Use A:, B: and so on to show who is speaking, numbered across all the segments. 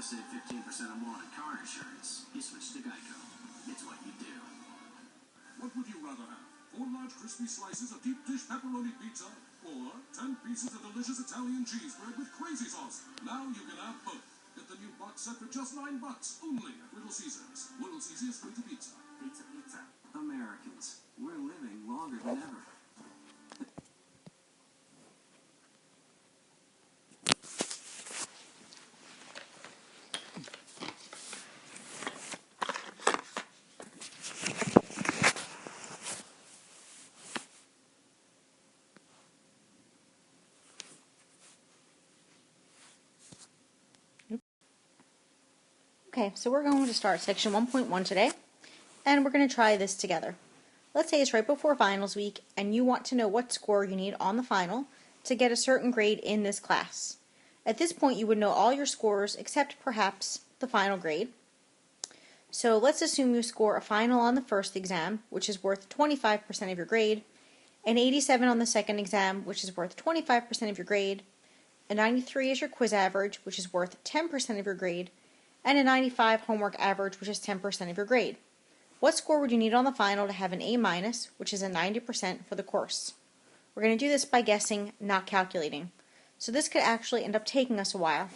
A: save 15% or more on car insurance, you switch to Geico. It's what you do.
B: What would you rather have? 4 large crispy slices of deep dish pepperoni pizza, or 10 pieces of delicious Italian cheese bread with crazy sauce? Now you can have both. Get the new box set for just $9, only at Little Caesars. Little Caesars Pizza Pizza.
A: Pizza, pizza. Americans, we're living longer than ever.
C: Okay, so we're going to start section 1.1 today, and we're going to try this together. Let's say it's right before finals week, and you want to know what score you need on the final to get a certain grade in this class. At this point, you would know all your scores except perhaps the final grade. So let's assume you score a final on the first exam, which is worth 25% of your grade, an 87 on the second exam, which is worth 25% of your grade, a 93 is your quiz average, which is worth 10% of your grade, and a 95 homework average, which is 10% of your grade. What score would you need on the final to have an A-, which is a 90% for the course? We're going to do this by guessing, not calculating. So this could actually end up taking us a while.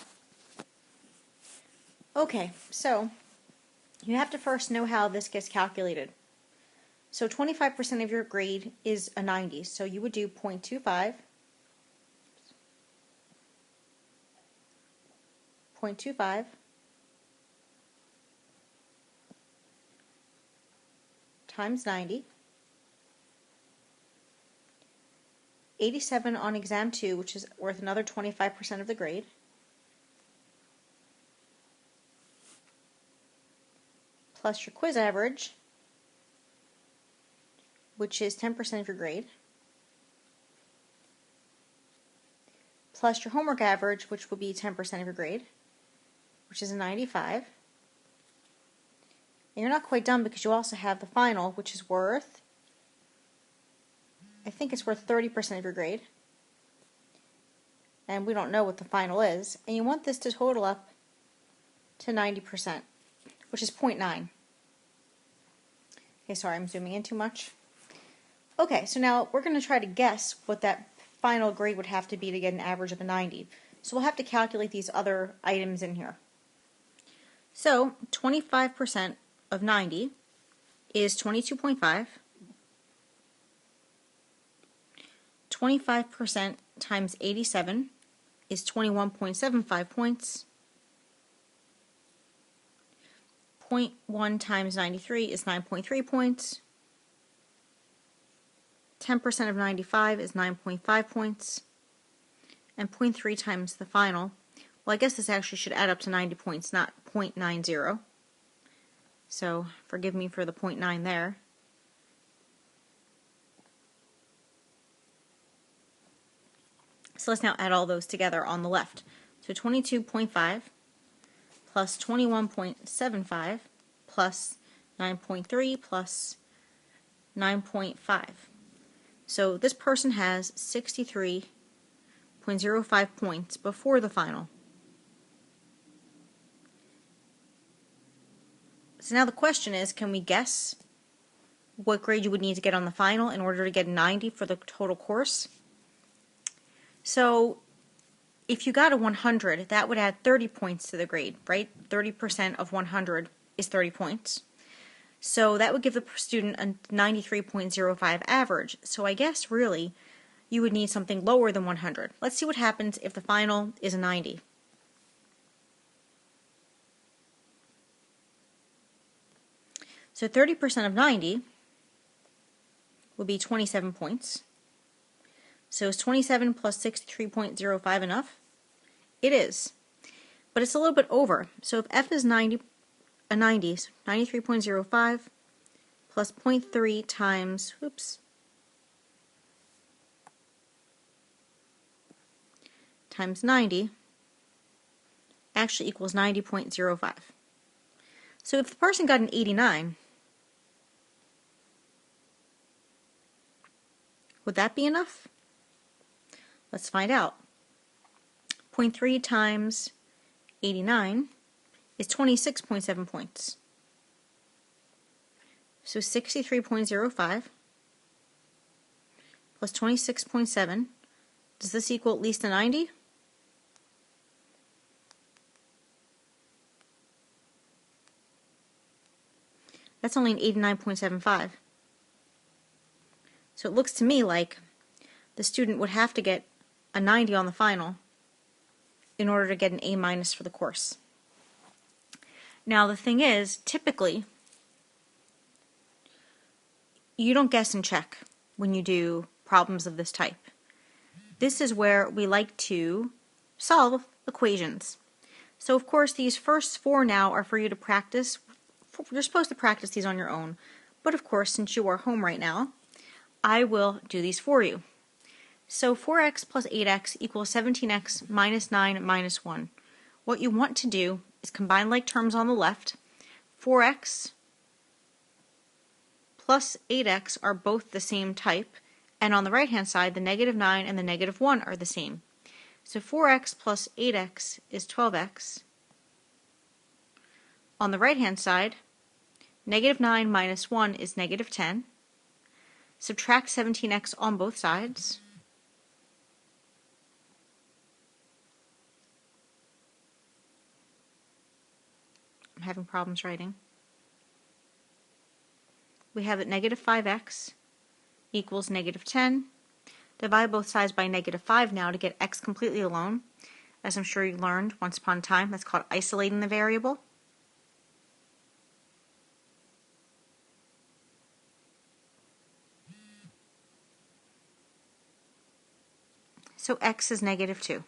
C: Okay, so you have to first know how this gets calculated. So 25% of your grade is a 90, so you would do 0.25, 0.25, times 90, 87 on exam 2, which is worth another 25% of the grade, plus your quiz average, which is 10% of your grade, plus your homework average, which will be 10% of your grade, which is a 95. And you're not quite done because you also have the final, which is worth, I think it's worth 30% of your grade. And we don't know what the final is. And you want this to total up to 90%, which is 0.9. Okay, sorry, I'm zooming in too much. Okay, so now we're going to try to guess what that final grade would have to be to get an average of a 90. So we'll have to calculate these other items in here. So 25% of 90 is 22.5. 25% times 87 is 21.75 points. 0.1 times 93 is 9.3 points. 10% of 95 is 9.5 points. And 0.3 times the final, well, I guess this actually should add up to 90 points, not 0.90. So forgive me for the 0.9 there. So let's now add all those together on the left. So 22.5 plus 21.75 plus 9.3 plus 9.5. So this person has 63.05 points before the final. So now the question is, can we guess what grade you would need to get on the final in order to get 90 for the total course? So if you got a 100, that would add 30 points to the grade, right? 30% of 100 is 30 points. So that would give the student a 93.05 average. So I guess really you would need something lower than 100. Let's see what happens if the final is a 90. So 30% of 90 would be 27 points. So is 27 plus 63.05 enough? It is. But it's a little bit over. So if F is 90, a 90, so 93.05 plus 0.3 times, times 90 actually equals 90.05. So if the person got an 89, would that be enough? Let's find out. 0.3 times 89 is 26.7 points. So 63.05 plus 26.7, does this equal at least a 90? That's only an 89.75. So it looks to me like the student would have to get a 90 on the final in order to get an A- for the course. Now the thing is, typically, you don't guess and check when you do problems of this type. This is where we like to solve equations. So of course these first four now are for you to practice. You're supposed to practice these on your own, but of course since you are home right now, I will do these for you. So 4x plus 8x equals 17x minus 9 minus 1. What you want to do is combine like terms on the left. 4x plus 8x are both the same type, and on the right hand side the negative 9 and the negative 1 are the same. So 4x plus 8x is 12x. On the right hand side, negative 9 minus 1 is negative 10. Subtract 17x on both sides. I'm having problems writing. We have that negative 5x equals negative 10. Divide both sides by negative 5 now to get x completely alone. As I'm sure you learned once upon a time, that's called isolating the variable. So x is negative 2.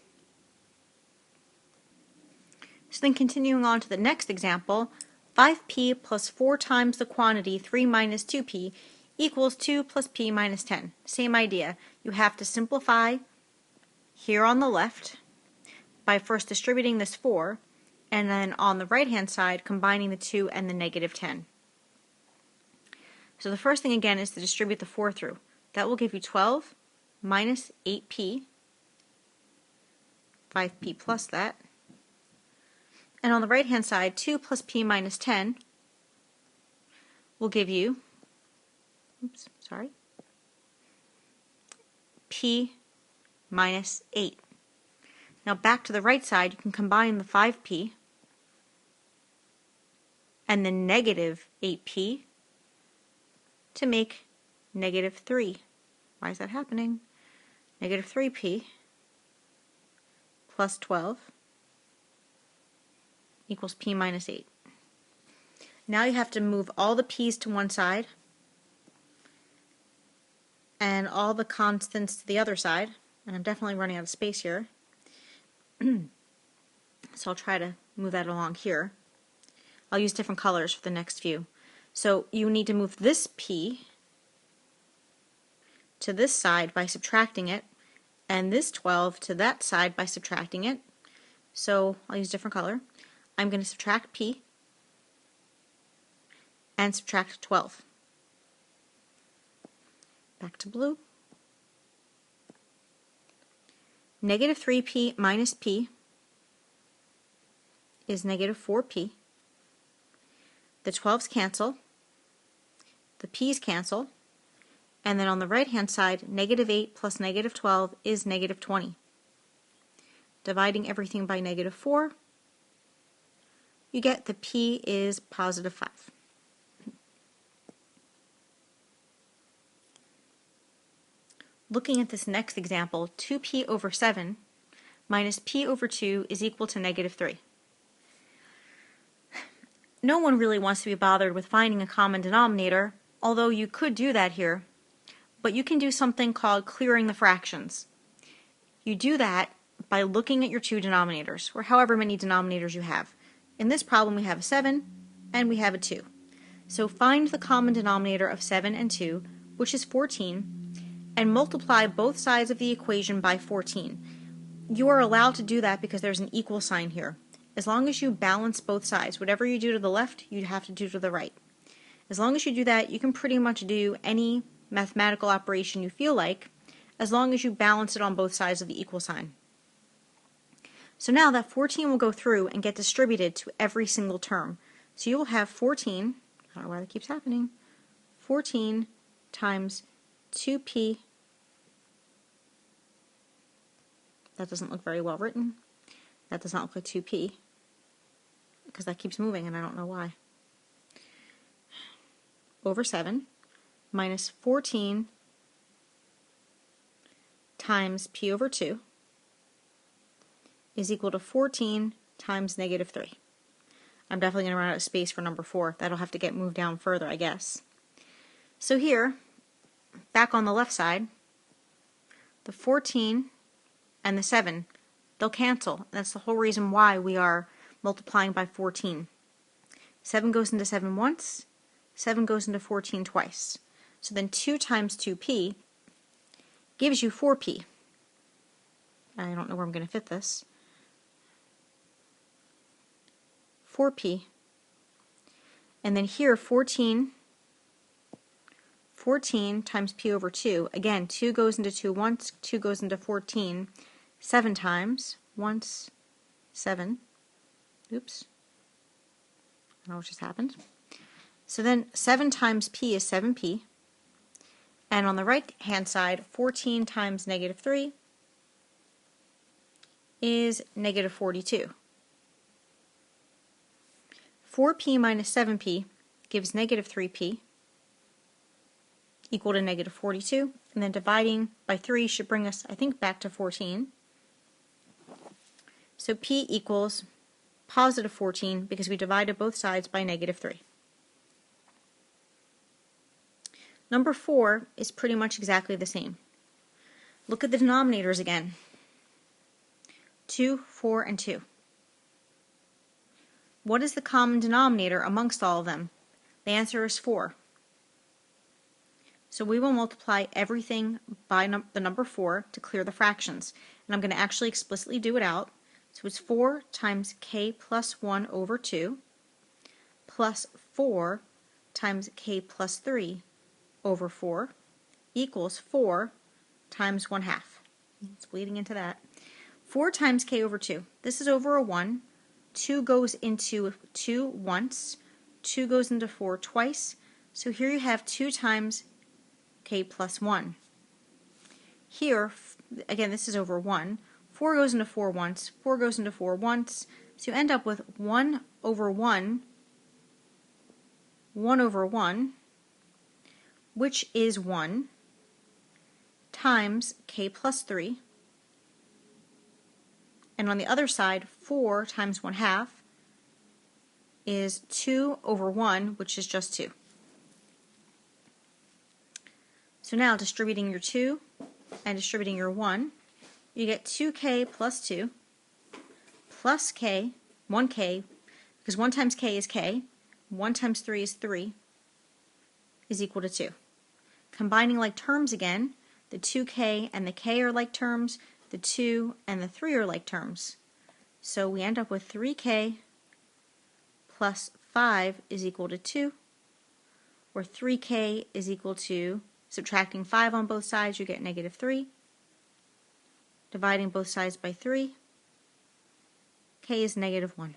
C: So then continuing on to the next example, 5p plus 4 times the quantity 3 minus 2p equals 2 plus p minus 10. Same idea. You have to simplify here on the left by first distributing this 4, and then on the right hand side combining the 2 and the negative 10. So the first thing again is to distribute the 4 through. That will give you 12 minus 8p, 5p plus that. And on the right hand side, 2 plus p minus 10 will give you, p minus 8. Now back to the right side, you can combine the 5p and the negative 8p to make negative 3. Why is that happening? Negative 3p plus 12 equals p minus 8. Now you have to move all the p's to one side and all the constants to the other side. And I'm definitely running out of space here. So I'll try to move that along here. I'll use different colors for the next few. So you need to move this p to this side by subtracting it, and this 12 to that side by subtracting it. So I'll use a different color. I'm going to subtract p and subtract 12. Back to blue. Negative 3p minus p is negative 4p. The 12's cancel. The p's cancel. And then on the right hand side, negative 8 plus negative 12 is negative 20. Dividing everything by negative 4, you get the p is positive 5. Looking at this next example, 2p over 7 minus p over 2 is equal to negative 3. No one really wants to be bothered with finding a common denominator, although you could do that here, but you can do something called clearing the fractions. You do that by looking at your two denominators, or however many denominators you have. In this problem we have a 7 and we have a 2. So find the common denominator of 7 and 2, which is 14, and multiply both sides of the equation by 14. You are allowed to do that because there's an equal sign here. As long as you balance both sides, whatever you do to the left, you have to do to the right. As long as you do that, you can pretty much do any mathematical operation you feel like, as long as you balance it on both sides of the equal sign. So now that 14 will go through and get distributed to every single term. So you will have 14, I don't know why that keeps happening, 14 times 2p, that doesn't look very well written, that does not look like 2p, because that keeps moving and I don't know why, over 7 minus 14 times p over 2 is equal to 14 times negative 3. I'm definitely going to run out of space for number 4. That'll have to get moved down further, I guess. So here, back on the left side, the 14 and the 7, they'll cancel. That's the whole reason why we are multiplying by 14. 7 goes into 7 once, 7 goes into 14 twice. So then 2 times 2p gives you 4p. I don't know where I'm going to fit this. 4p. And then here 14 times p over 2. Again, 2 goes into 2 once, 2 goes into 14 7 times. Once, 7. Oops. I don't know what just happened. So then 7 times p is 7p. And on the right hand side, 14 times negative 3 is negative 42. 4p minus 7p gives negative 3p equal to negative 42. And then dividing by 3 should bring us, I think, back to 14. So p equals positive 14 because we divided both sides by negative 3. Number 4 is pretty much exactly the same. Look at the denominators again. 2, 4, and 2. What is the common denominator amongst all of them? The answer is 4. So we will multiply everything by the number 4 to clear the fractions. And I'm going to actually explicitly do it out. So it's 4 times k plus 1 over 2 plus 4 times k plus 3 over 4 equals 4 times 1/2. It's bleeding into that. 4 times k over 2. This is over a 1. 2 goes into 2 once. 2 goes into 4 twice. So here you have 2 times k plus 1. Here, again, this is over 1. 4 goes into 4 once. 4 goes into 4 once. So you end up with 1 over 1, 1 over 1, which is 1, times k plus 3. And on the other side, 4 times 1/2 is 2 over 1, which is just 2. So now distributing your 2 and distributing your 1, you get 2k plus 2 plus k, 1k, because 1 times k is k, 1 times 3 is 3, is equal to 2. Combining like terms again, the 2k and the k are like terms, the 2 and the 3 are like terms. So we end up with 3k plus 5 is equal to 2, or 3k is equal to, subtracting 5 on both sides, you get negative 3. Dividing both sides by 3, k is negative 1.